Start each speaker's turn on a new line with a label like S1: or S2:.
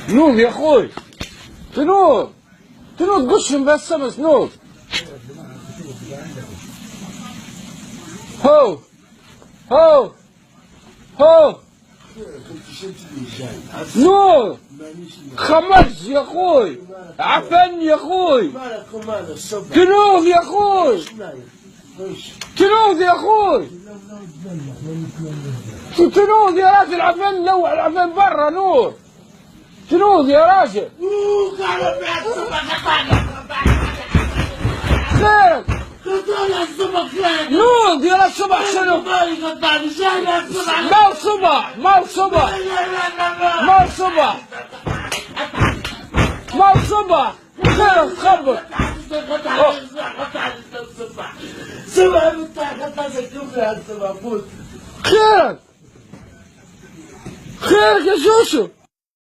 S1: نوض يا اخوي، تنوض قشم بالسمس نوض. هو هو هو نوض، خمس يا اخوي، عفن يا اخوي، تنوض يا اخوي، تنوض يا اخوي، تنوض يا راجل، عفن لوح العفن برا نوض، تنوض يا راجل. خيرك نوض يا الصبح شنو؟ ما الصبح ما الصبح ما الصبح ما الصبح، خيرك تخبط. خيرك خيرك يا شوشو.